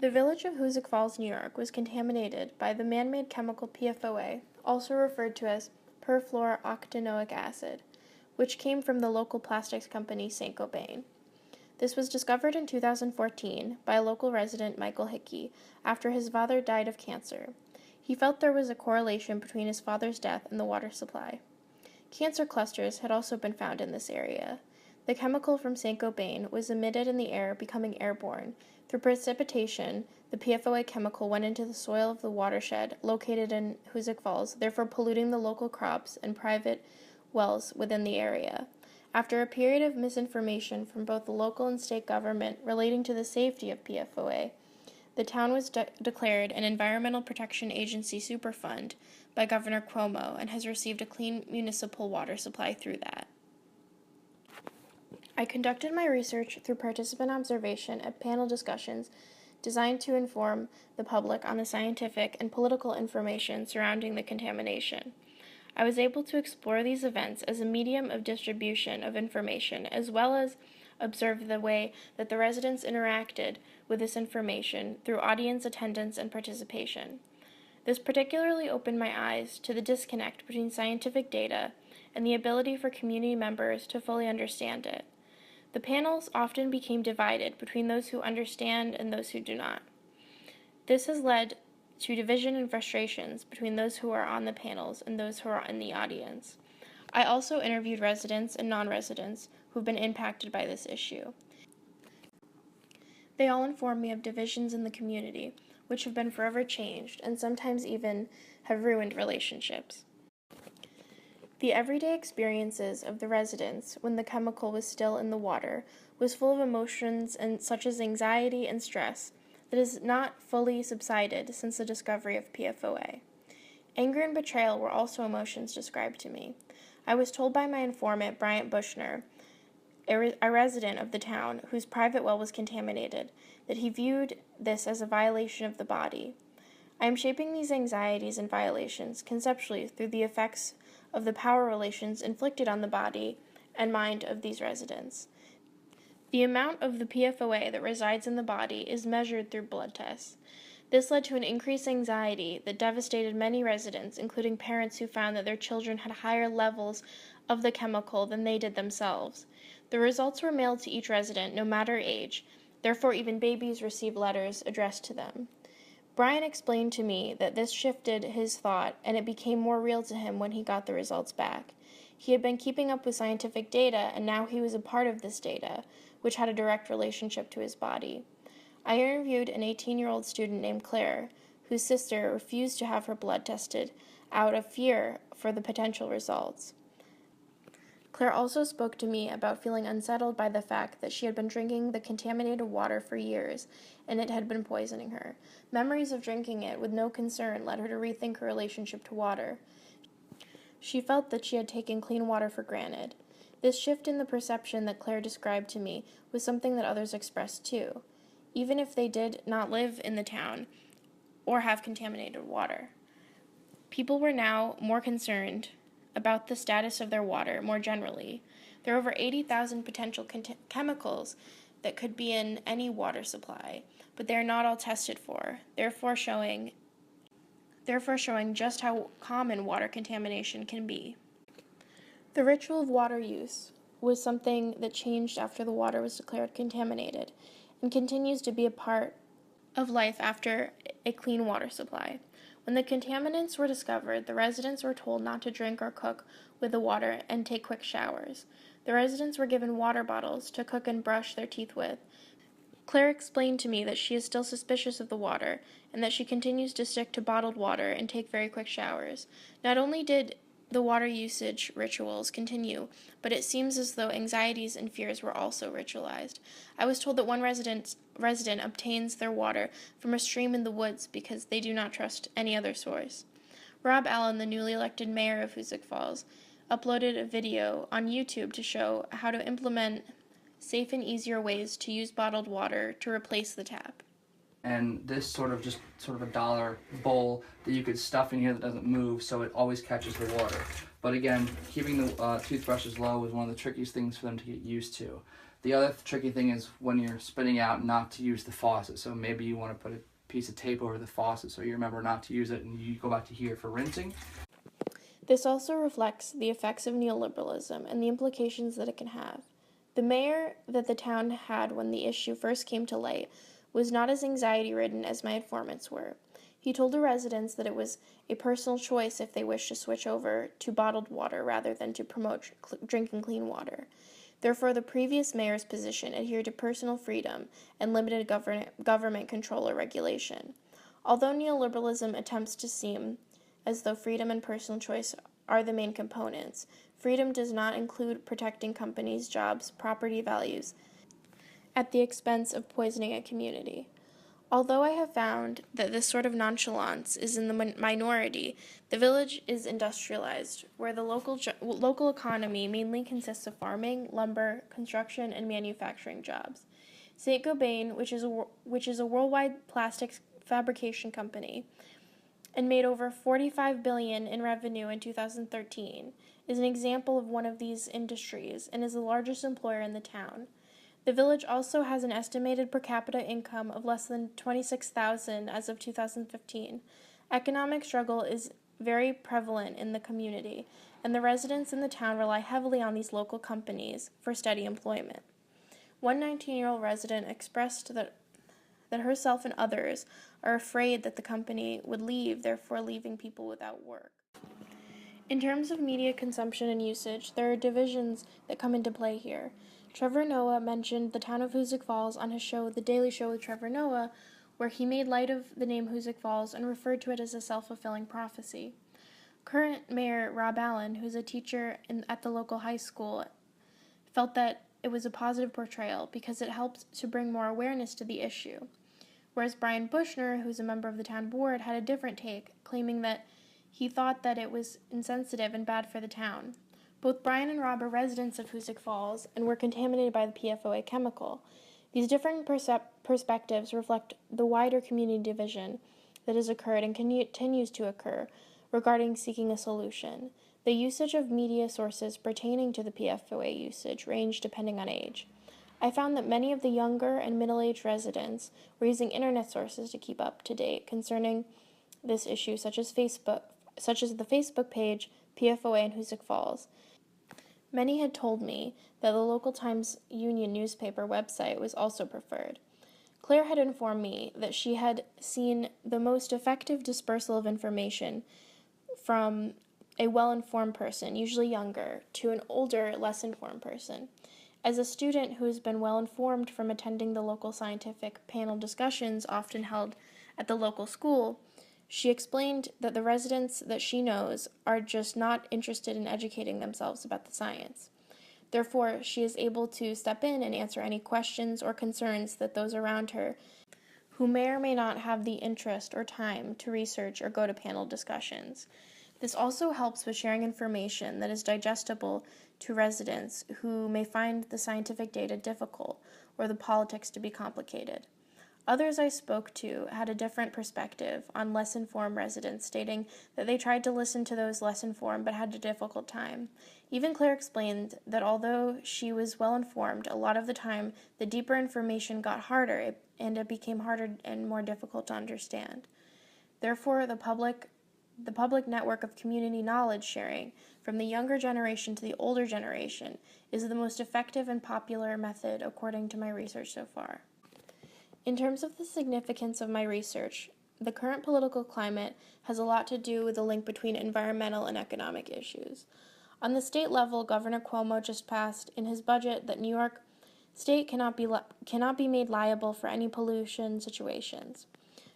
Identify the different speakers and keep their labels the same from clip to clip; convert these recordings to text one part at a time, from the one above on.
Speaker 1: The village of Hoosick Falls, New York, was contaminated by the man-made chemical PFOA, also referred to as perfluorooctanoic acid, which came from the local plastics company Saint-Gobain. This was discovered in 2014 by a local resident, Michael Hickey, after his father died of cancer. He felt there was a correlation between his father's death and the water supply. Cancer clusters had also been found in this area. The chemical from Saint-Gobain was emitted in the air, becoming airborne. Through precipitation, the PFOA chemical went into the soil of the watershed located in Hoosick Falls, therefore polluting the local crops and private wells within the area. After a period of misinformation from both the local and state government relating to the safety of PFOA, the town was declared an Environmental Protection Agency Superfund by Governor Cuomo and has received a clean municipal water supply through that. I conducted my research through participant observation at panel discussions designed to inform the public on the scientific and political information surrounding the contamination. I was able to explore these events as a medium of distribution of information, as well as observe the way that the residents interacted with this information through audience attendance and participation. This particularly opened my eyes to the disconnect between scientific data and the ability for community members to fully understand it. The panels often became divided between those who understand and those who do not. This has led to division and frustrations between those who are on the panels and those who are in the audience. I also interviewed residents and non-residents who have been impacted by this issue. They all informed me of divisions in the community, which have been forever changed and sometimes even have ruined relationships. The everyday experiences of the residents when the chemical was still in the water was full of emotions such as anxiety and stress that has not fully subsided since the discovery of PFOA. Anger and betrayal were also emotions described to me. I was told by my informant, Bryant Bushner, a resident of the town whose private well was contaminated, that he viewed this as a violation of the body. I am shaping these anxieties and violations conceptually through the effects of the power relations inflicted on the body and mind of these residents. The amount of the PFOA that resides in the body is measured through blood tests. This led to an increased anxiety that devastated many residents, including parents who found that their children had higher levels of the chemical than they did themselves. The results were mailed to each resident, no matter age, therefore even babies received letters addressed to them. Brian explained to me that this shifted his thought, and it became more real to him when he got the results back. He had been keeping up with scientific data, and now he was a part of this data, which had a direct relationship to his body. I interviewed an 18-year-old student named Claire, whose sister refused to have her blood tested out of fear for the potential results. Claire also spoke to me about feeling unsettled by the fact that she had been drinking the contaminated water for years, and it had been poisoning her. Memories of drinking it with no concern led her to rethink her relationship to water. She felt that she had taken clean water for granted. This shift in the perception that Claire described to me was something that others expressed too, even if they did not live in the town or have contaminated water. People were now more concerned about the status of their water more generally. There are over 80,000 potential chemicals that could be in any water supply, but they are not all tested for, therefore showing just how common water contamination can be. The ritual of water use was something that changed after the water was declared contaminated and continues to be a part of life after a clean water supply. When the contaminants were discovered, the residents were told not to drink or cook with the water and take quick showers. The residents were given water bottles to cook and brush their teeth with. Claire explained to me that she is still suspicious of the water and that she continues to stick to bottled water and take very quick showers. Not only did the water usage rituals continue, but it seems as though anxieties and fears were also ritualized. I was told that one resident obtains their water from a stream in the woods because they do not trust any other source. Rob Allen, the newly elected mayor of Hoosick Falls, uploaded a video on YouTube to show how to implement safe and easier ways to use bottled water to replace the tap.
Speaker 2: And this sort of a dollar bowl that you could stuff in here that doesn't move, so it always catches the water. But again, keeping the toothbrushes low was one of the trickiest things for them to get used to. The other tricky thing is when you're spitting out not to use the faucet. So maybe you want to put a piece of tape over the faucet so you remember not to use it and you go back to here for rinsing.
Speaker 1: This also reflects the effects of neoliberalism and the implications that it can have. The mayor that the town had when the issue first came to light was not as anxiety-ridden as my informants were. He told the residents that it was a personal choice if they wished to switch over to bottled water rather than to promote drinking clean water. Therefore, the previous mayor's position adhered to personal freedom and limited government control or regulation. Although neoliberalism attempts to seem as though freedom and personal choice are the main components, freedom does not include protecting companies' jobs, property values, at the expense of poisoning a community. Although I have found that this sort of nonchalance is in the minority, the village is industrialized, where the local economy mainly consists of farming, lumber, construction, and manufacturing jobs. Saint-Gobain, which is a worldwide plastics fabrication company, and made over $45 billion in revenue in 2013, is an example of one of these industries and is the largest employer in the town. The village also has an estimated per capita income of less than $26,000 as of 2015. Economic struggle is very prevalent in the community, and the residents in the town rely heavily on these local companies for steady employment. One 19-year-old resident expressed that herself and others are afraid that the company would leave, therefore leaving people without work. In terms of media consumption and usage, there are divisions that come into play here. Trevor Noah mentioned the town of Hoosick Falls on his show, The Daily Show with Trevor Noah, where he made light of the name Hoosick Falls and referred to it as a self-fulfilling prophecy. Current Mayor Rob Allen, who's a teacher at the local high school, felt that it was a positive portrayal because it helped to bring more awareness to the issue. Whereas Brian Bushner, who's a member of the town board, had a different take, claiming that he thought that it was insensitive and bad for the town. Both Brian and Rob are residents of Hoosick Falls and were contaminated by the PFOA chemical. These different perspectives reflect the wider community division that has occurred and continues to occur regarding seeking a solution. The usage of media sources pertaining to the PFOA usage range depending on age. I found that many of the younger and middle-aged residents were using internet sources to keep up to date concerning this issue, such as the Facebook page PFOA in Hoosick Falls. Many had told me that the local Times-Union newspaper website was also preferred. Claire had informed me that she had seen the most effective dispersal of information from a well-informed person, usually younger, to an older, less informed person. As a student who has been well-informed from attending the local scientific panel discussions often held at the local school, she explained that the residents that she knows are just not interested in educating themselves about the science. Therefore, she is able to step in and answer any questions or concerns that those around her who may or may not have the interest or time to research or go to panel discussions. This also helps with sharing information that is digestible to residents who may find the scientific data difficult or the politics to be complicated. Others I spoke to had a different perspective on less informed residents, stating that they tried to listen to those less informed but had a difficult time. Even Claire explained that although she was well informed, a lot of the time the deeper information got harder and it became harder and more difficult to understand. Therefore, the public network of community knowledge sharing from the younger generation to the older generation is the most effective and popular method according to my research so far. In terms of the significance of my research, the current political climate has a lot to do with the link between environmental and economic issues. On the state level, Governor Cuomo just passed in his budget that New York State cannot be made liable for any pollution situations.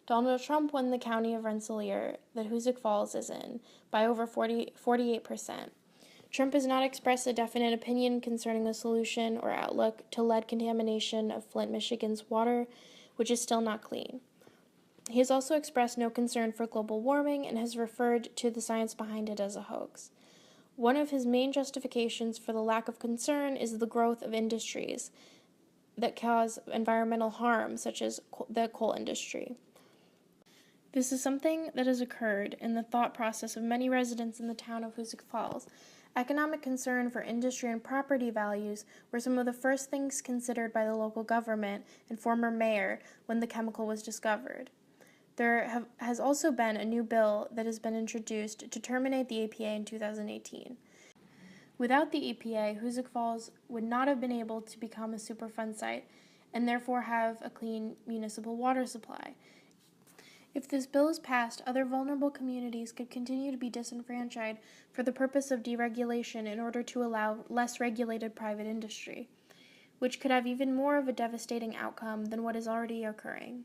Speaker 1: Donald Trump won the county of Rensselaer that Hoosick Falls is in by over 48%. Trump has not expressed a definite opinion concerning the solution or outlook to lead contamination of Flint, Michigan's water, which is still not clean. He has also expressed no concern for global warming and has referred to the science behind it as a hoax. One of his main justifications for the lack of concern is the growth of industries that cause environmental harm, such as the coal industry. This is something that has occurred in the thought process of many residents in the town of Hoosick Falls, Economic concern for industry and property values were some of the first things considered by the local government and former mayor when the chemical was discovered. There has also been a new bill that has been introduced to terminate the EPA in 2018. Without the EPA, Hoosick Falls would not have been able to become a Superfund site and therefore have a clean municipal water supply. If this bill is passed, other vulnerable communities could continue to be disenfranchised for the purpose of deregulation in order to allow less regulated private industry, which could have even more of a devastating outcome than what is already occurring.